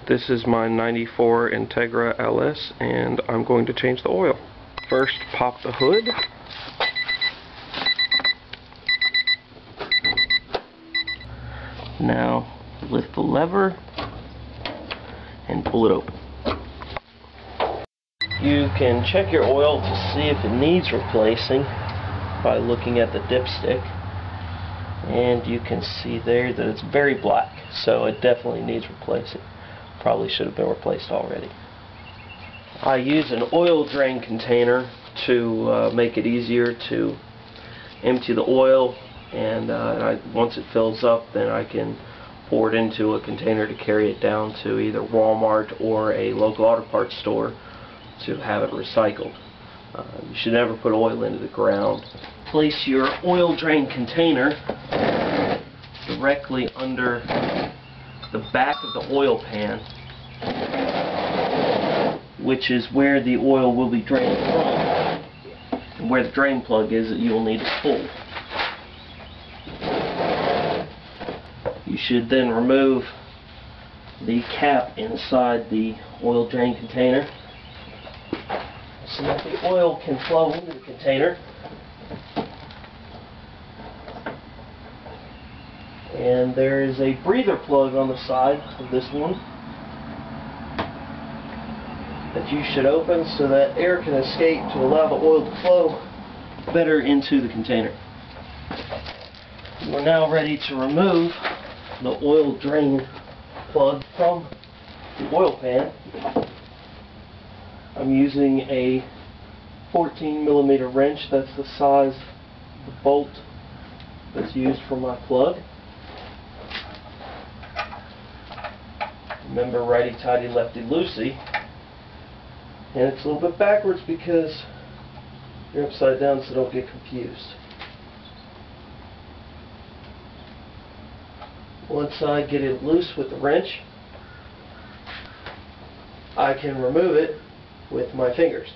This is my 94 Integra LS, and I'm going to change the oil. First, pop the hood. Now, lift the lever and pull it open. You can check your oil to see if it needs replacing by looking at the dipstick, and you can see there that it's very black, so it definitely needs replacing. Probably should have been replaced already. I use an oil drain container to make it easier to empty the oil, and once it fills up, then I can pour it into a container to carry it down to either Walmart or a local auto parts store to have it recycled. You should never put oil into the ground. Place your oil drain container directly under the back of the oil pan, which is where the oil will be drained from, and where the drain plug is that you will need to pull. You should then remove the cap inside the oil drain container so that the oil can flow into the container. And there is a breather plug on the side of this one that you should open so that air can escape to allow the oil to flow better into the container. We're now ready to remove the oil drain plug from the oil pan. I'm using a 14mm wrench. That's the size of the bolt that's used for my plug. Remember, righty-tighty, lefty-loosey. And it's a little bit backwards because you're upside down, so don't get confused. Once I get it loose with the wrench, I can remove it with my fingers.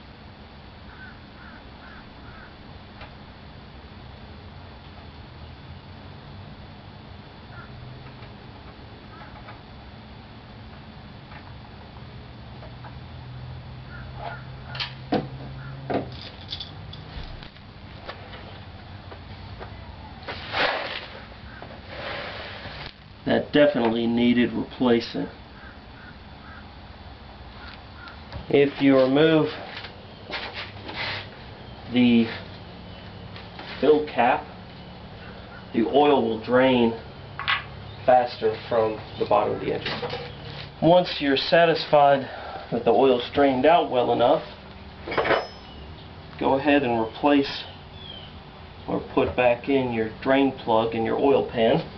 That definitely needed replacing. If you remove the fill cap, the oil will drain faster from the bottom of the engine. Once you're satisfied that the oil's drained out well enough, go ahead and replace or put back in your drain plug in your oil pan.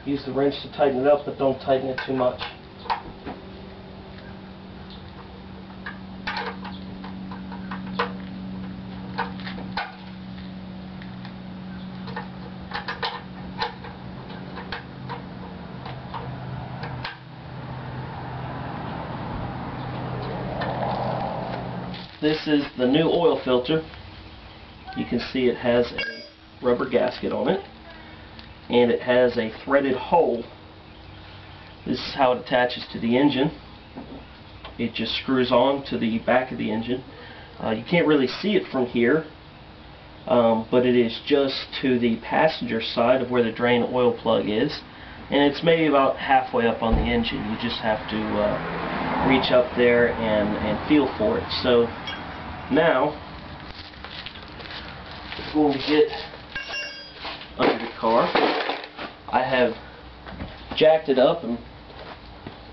Use the wrench to tighten it up, but don't tighten it too much. This is the new oil filter. You can see it has a rubber gasket on it, and it has a threaded hole. This is how it attaches to the engine. It just screws on to the back of the engine. You can't really see it from here, but it is just to the passenger side of where the drain oil plug is, and it's maybe about halfway up on the engine. You just have to reach up there and feel for it. So now we're going to get under the car. I have jacked it up, and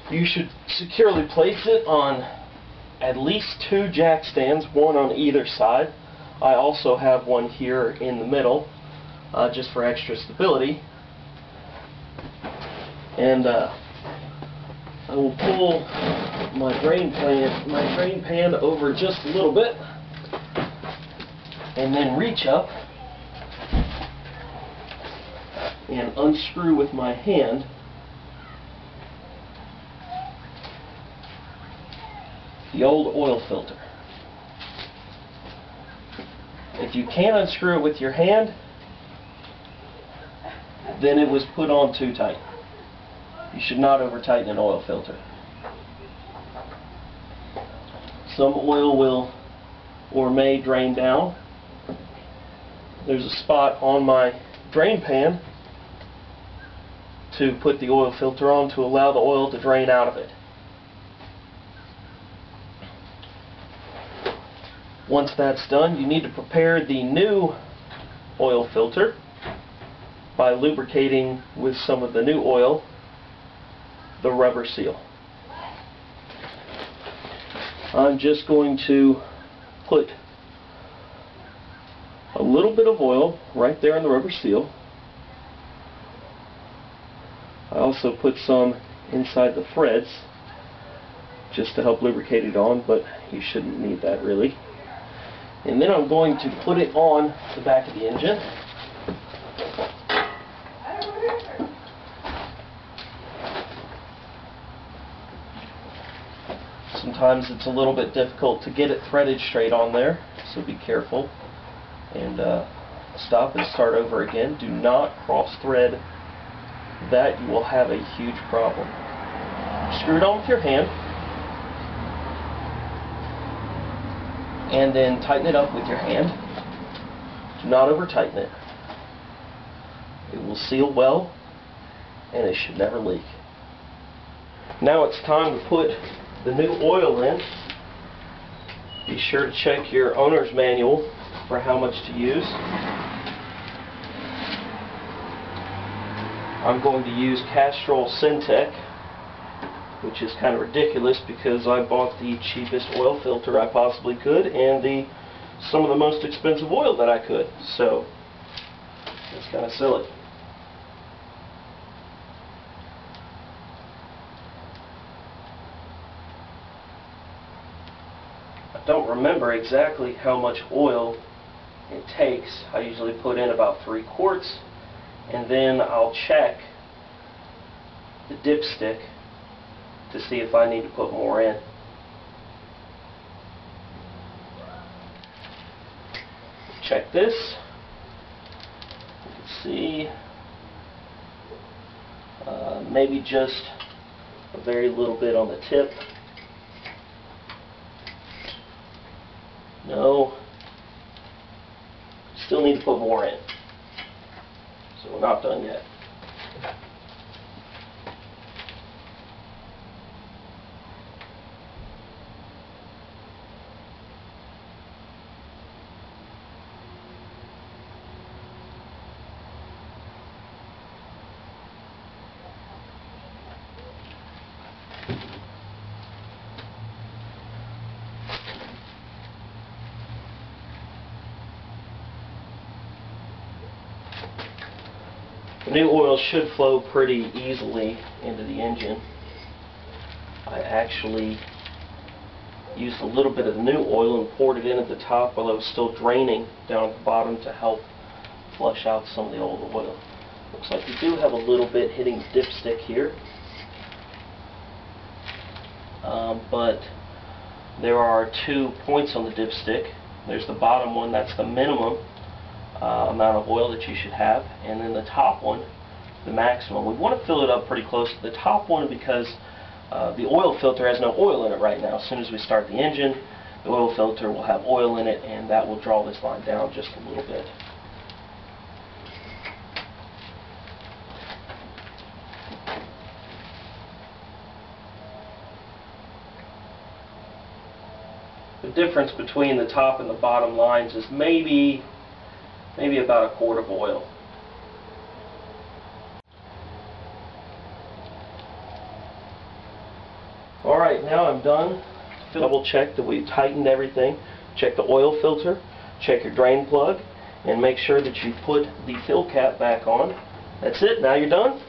you should securely place it on at least 2 jack stands, one on either side. I also have one here in the middle, just for extra stability. And I will pull my drain pan over just a little bit, and then reach up and unscrew with my hand the old oil filter. If you can't unscrew it with your hand, then it was put on too tight. You should not over tighten an oil filter. Some oil will or may drain down. There's a spot on my drain pan to put the oil filter on to allow the oil to drain out of it. Once that's done, you need to prepare the new oil filter by lubricating with some of the new oil the rubber seal. I'm just going to put a little bit of oil right there in the rubber seal. I also put some inside the threads just to help lubricate it on, but you shouldn't need that really. And then I'm going to put it on the back of the engine. Sometimes it's a little bit difficult to get it threaded straight on there, so be careful. And stop and start over again. Do not cross thread that. You will have a huge problem. Screw it on with your hand, and then tighten it up with your hand. Do not over tighten it. It will seal well, and it should never leak. Now it's time to put the new oil in. Be sure to check your owner's manual for how much to use. I'm going to use Castrol Syntec, which is kind of ridiculous because I bought the cheapest oil filter I possibly could and some of the most expensive oil that I could. So it's kind of silly. I don't remember exactly how much oil it takes. I usually put in about 3 quarts, and then I'll check the dipstick to see if I need to put more in. Check this. You can see maybe just a very little bit on the tip. No. Still need to put more in. So we're not done yet. The new oil should flow pretty easily into the engine. I actually used a little bit of the new oil and poured it in at the top while I was still draining down at the bottom to help flush out some of the old oil. Looks like we do have a little bit hitting the dipstick here. But there are 2 points on the dipstick. There's the bottom one, that's the minimum amount of oil that you should have, and then the top one, the maximum. We want to fill it up pretty close to the top one because the oil filter has no oil in it right now. As soon as we start the engine, the oil filter will have oil in it, and that will draw this line down just a little bit. The difference between the top and the bottom lines is maybe about a quart of oil. Alright, now I'm done. Double check that we've tightened everything. Check the oil filter, check your drain plug, and make sure that you put the fill cap back on. That's it, now you're done.